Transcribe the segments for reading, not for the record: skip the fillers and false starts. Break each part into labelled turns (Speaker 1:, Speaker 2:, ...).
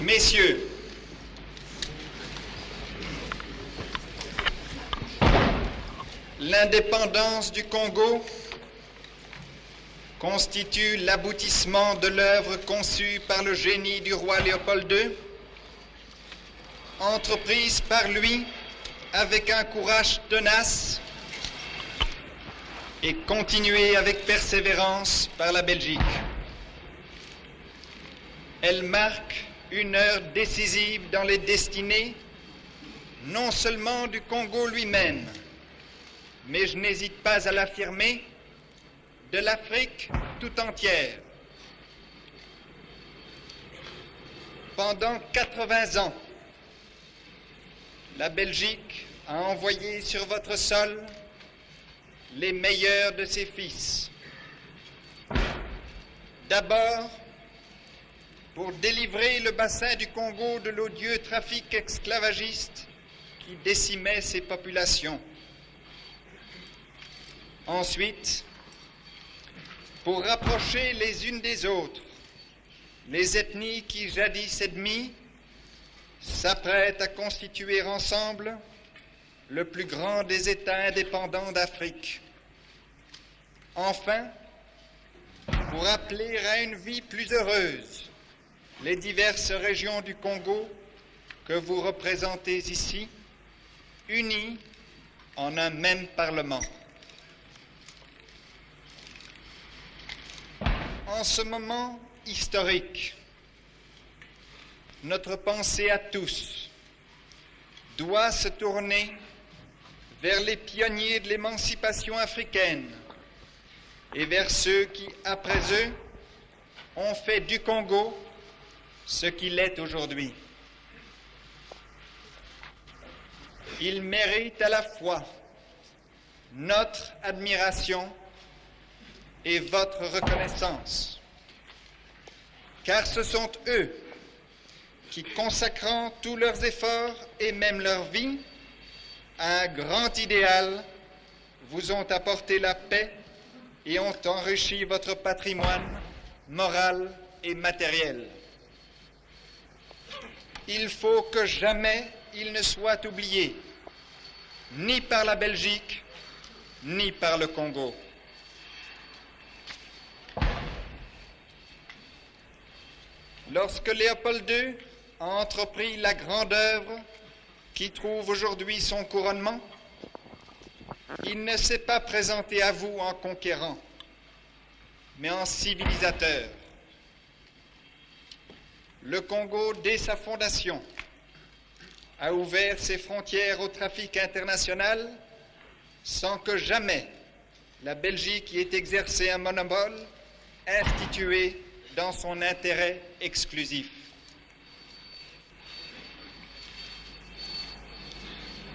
Speaker 1: Messieurs, l'indépendance du Congo constitue l'aboutissement de l'œuvre conçue par le génie du roi Léopold II, entreprise par lui avec un courage tenace et continuée avec persévérance par la Belgique. Elle marque une heure décisive dans les destinées, non seulement du Congo lui-même, mais je n'hésite pas à l'affirmer, de l'Afrique tout entière. Pendant 80 ans, la Belgique a envoyé sur votre sol les meilleurs de ses fils. D'abord, pour délivrer le bassin du Congo de l'odieux trafic esclavagiste qui décimait ses populations. Ensuite, pour rapprocher les unes des autres les ethnies qui, jadis ennemies, s'apprêtent à constituer ensemble le plus grand des États indépendants d'Afrique. Enfin, pour appeler à une vie plus heureuse les diverses régions du Congo que vous représentez ici, unies en un même Parlement. En ce moment historique, notre pensée à tous doit se tourner vers les pionniers de l'émancipation africaine et vers ceux qui, après eux, ont fait du Congo ce qu'il est aujourd'hui. Ils méritent à la fois notre admiration et votre reconnaissance, car ce sont eux qui, consacrant tous leurs efforts et même leur vie à un grand idéal, vous ont apporté la paix et ont enrichi votre patrimoine moral et matériel. Il faut que jamais il ne soit oublié, ni par la Belgique, ni par le Congo. Lorsque Léopold II a entrepris la grande œuvre qui trouve aujourd'hui son couronnement, il ne s'est pas présenté à vous en conquérant, mais en civilisateur. Le Congo, dès sa fondation, a ouvert ses frontières au trafic international sans que jamais la Belgique y ait exercé un monopole institué dans son intérêt exclusif.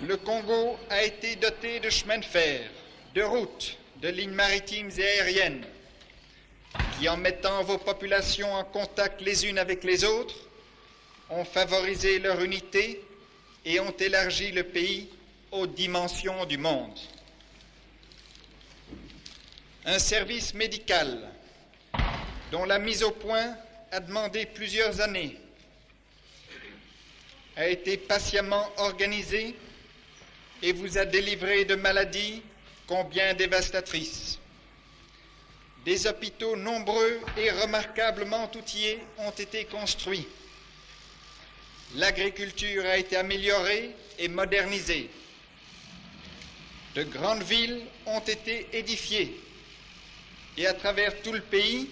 Speaker 1: Le Congo a été doté de chemins de fer, de routes, de lignes maritimes et aériennes, qui, en mettant vos populations en contact les unes avec les autres, ont favorisé leur unité et ont élargi le pays aux dimensions du monde. Un service médical dont la mise au point a demandé plusieurs années a été patiemment organisé et vous a délivré de maladies combien dévastatrices. Des hôpitaux nombreux et remarquablement outillés ont été construits. L'agriculture a été améliorée et modernisée. De grandes villes ont été édifiées et à travers tout le pays,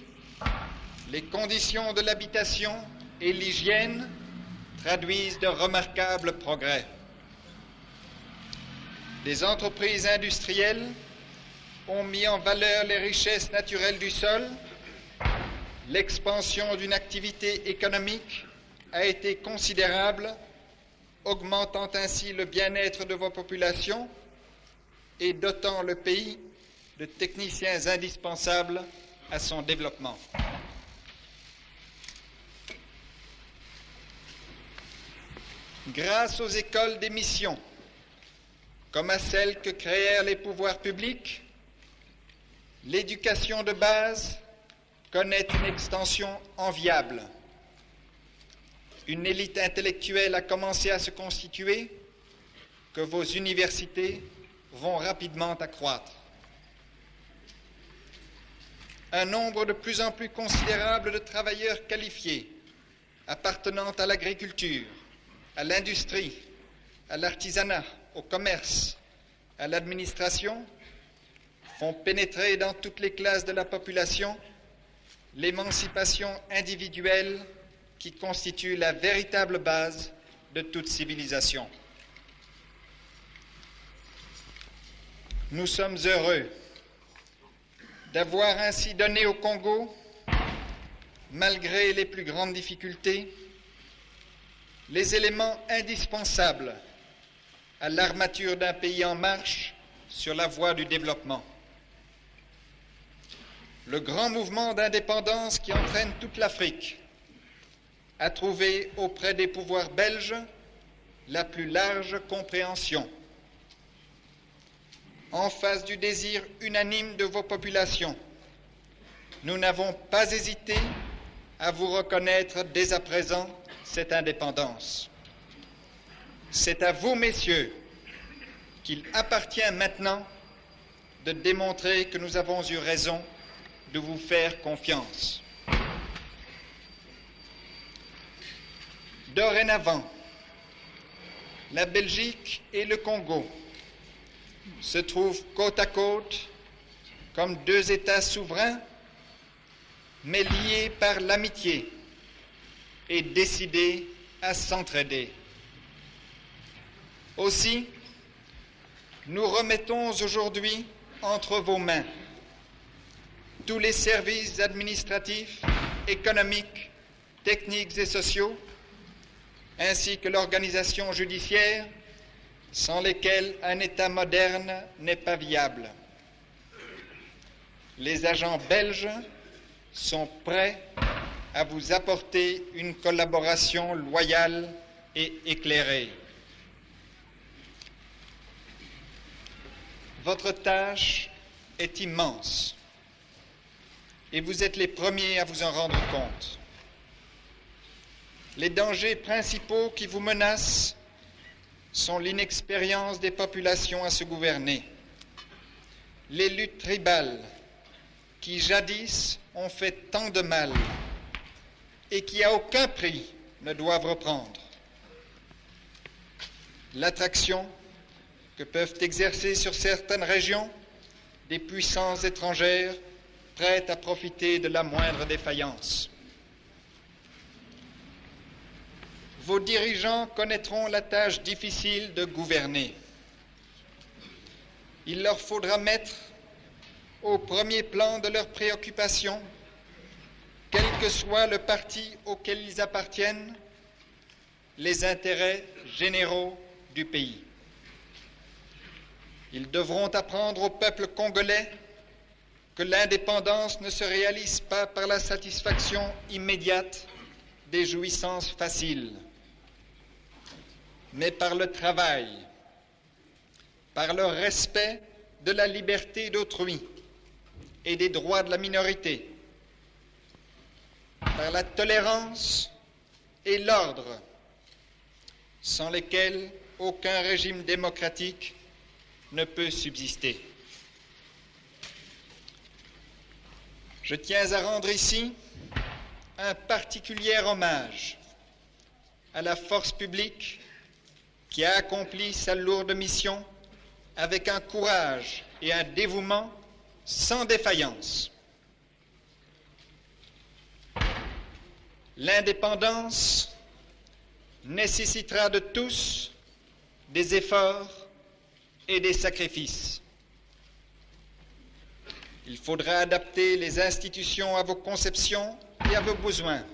Speaker 1: les conditions de l'habitation et l'hygiène traduisent de remarquables progrès. Des entreprises industrielles ont mis en valeur les richesses naturelles du sol. L'expansion d'une activité économique a été considérable, augmentant ainsi le bien-être de vos populations et dotant le pays de techniciens indispensables à son développement. Grâce aux écoles des missions, comme à celles que créèrent les pouvoirs publics, l'éducation de base connaît une extension enviable. une élite intellectuelle a commencé à se constituer, que vos universités vont rapidement accroître. Un nombre de plus en plus considérable de travailleurs qualifiés appartenant à l'agriculture, à l'industrie, à l'artisanat, au commerce, à l'administration, font pénétrer dans toutes les classes de la population l'émancipation individuelle qui constitue la véritable base de toute civilisation. Nous sommes heureux d'avoir ainsi donné au Congo, malgré les plus grandes difficultés, les éléments indispensables à l'armature d'un pays en marche sur la voie du développement. Le grand mouvement d'indépendance qui entraîne toute l'Afrique a trouvé auprès des pouvoirs belges la plus large compréhension. En face du désir unanime de vos populations, nous n'avons pas hésité à vous reconnaître dès à présent cette indépendance. C'est à vous, messieurs, qu'il appartient maintenant de démontrer que nous avons eu raison de vous faire confiance. Dorénavant, la Belgique et le Congo se trouvent côte à côte comme deux États souverains, mais liés par l'amitié et décidés à s'entraider. Aussi, nous remettons aujourd'hui entre vos mains tous les services administratifs, économiques, techniques et sociaux, ainsi que l'organisation judiciaire, sans lesquels un État moderne n'est pas viable. Les agents belges sont prêts à vous apporter une collaboration loyale et éclairée. Votre tâche est immense et vous êtes les premiers à vous en rendre compte. Les dangers principaux qui vous menacent sont l'inexpérience des populations à se gouverner, les luttes tribales qui jadis ont fait tant de mal et qui à aucun prix ne doivent reprendre, l'attraction que peuvent exercer sur certaines régions des puissances étrangères prêtes à profiter de la moindre défaillance. Vos dirigeants connaîtront la tâche difficile de gouverner. Il leur faudra mettre au premier plan de leurs préoccupations, quel que soit le parti auquel ils appartiennent, les intérêts généraux du pays. Ils devront apprendre au peuple congolais que l'indépendance ne se réalise pas par la satisfaction immédiate des jouissances faciles, mais par le travail, par le respect de la liberté d'autrui et des droits de la minorité, par la tolérance et l'ordre, sans lesquels aucun régime démocratique ne peut subsister. Je tiens à rendre ici un particulier hommage à la force publique qui a accompli sa lourde mission avec un courage et un dévouement sans défaillance. L'indépendance nécessitera de tous des efforts et des sacrifices. Il faudra adapter les institutions à vos conceptions et à vos besoins,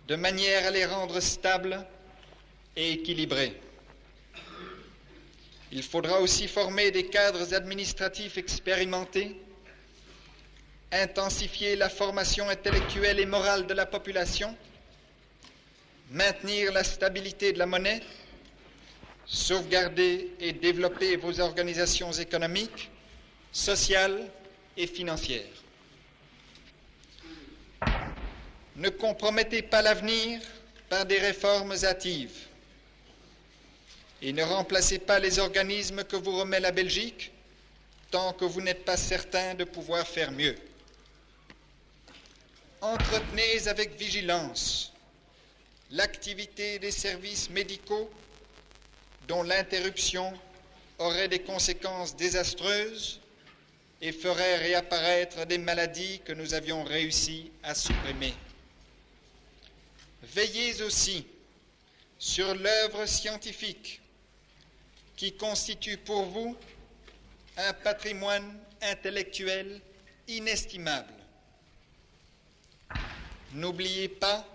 Speaker 1: de manière à les rendre stables et équilibrés. Il faudra aussi former des cadres administratifs expérimentés, intensifier la formation intellectuelle et morale de la population, maintenir la stabilité de la monnaie, sauvegarder et développer vos organisations économiques, sociales et financières. Ne compromettez pas l'avenir par des réformes hâtives. Et ne remplacez pas les organismes que vous remet la Belgique tant que vous n'êtes pas certain de pouvoir faire mieux. Entretenez avec vigilance l'activité des services médicaux dont l'interruption aurait des conséquences désastreuses et ferait réapparaître des maladies que nous avions réussi à supprimer. Veillez aussi sur l'œuvre scientifique qui constitue pour vous un patrimoine intellectuel inestimable. N'oubliez pas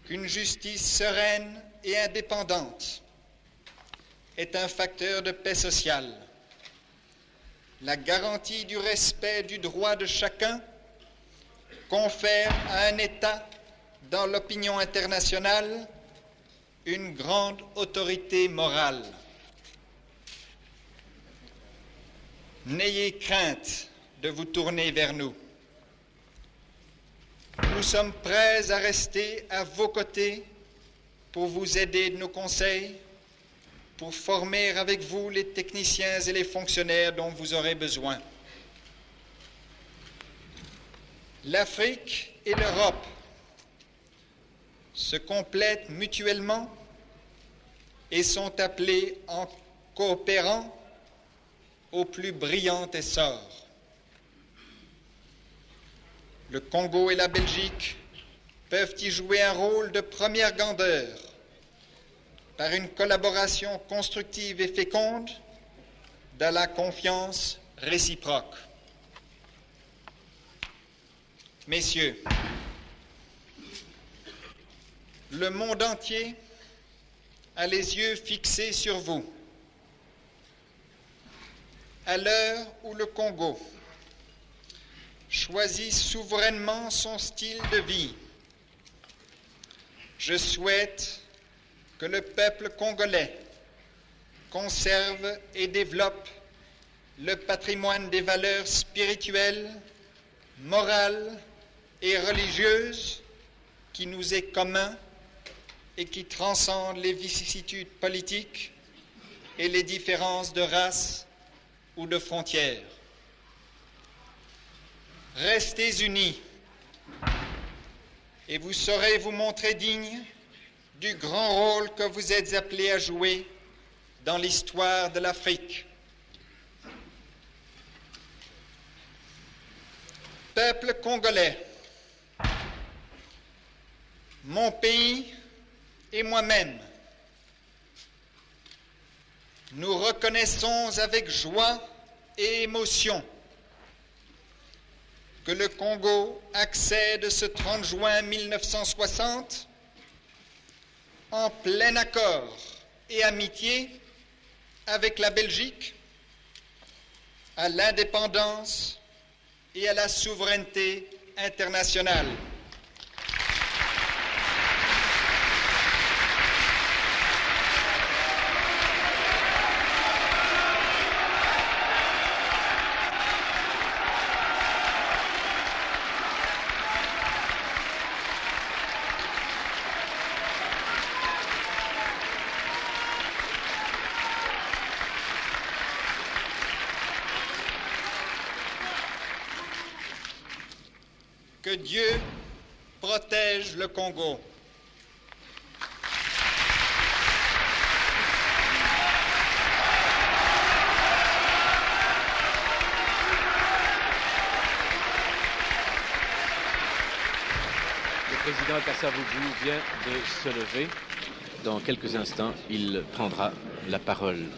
Speaker 1: qu'une justice sereine et indépendante est un facteur de paix sociale. La garantie du respect du droit de chacun confère à un État dans l'opinion internationale une grande autorité morale. N'ayez crainte de vous tourner vers nous. Nous sommes prêts à rester à vos côtés pour vous aider de nos conseils, pour former avec vous les techniciens et les fonctionnaires dont vous aurez besoin. L'Afrique et l'Europe se complètent mutuellement et sont appelées, en coopérant, au plus brillant essor. Le Congo et la Belgique peuvent y jouer un rôle de première grandeur par une collaboration constructive et féconde dans la confiance réciproque. Messieurs, le monde entier a les yeux fixés sur vous. À l'heure où le Congo choisit souverainement son style de vie, je souhaite que le peuple congolais conserve et développe le patrimoine des valeurs spirituelles, morales et religieuses qui nous est commun et qui transcende les vicissitudes politiques et les différences de race ou de frontières. Restez unis et vous saurez vous montrer dignes du grand rôle que vous êtes appelés à jouer dans l'histoire de l'Afrique. Peuple congolais, mon pays et moi-même, nous reconnaissons avec joie et émotion que le Congo accède ce 30 juin 1960 en plein accord et amitié avec la Belgique à l'indépendance et à la souveraineté internationale. Que Dieu protège le Congo.
Speaker 2: Le président Kasavubu vient de se lever. Dans quelques instants, il prendra la parole.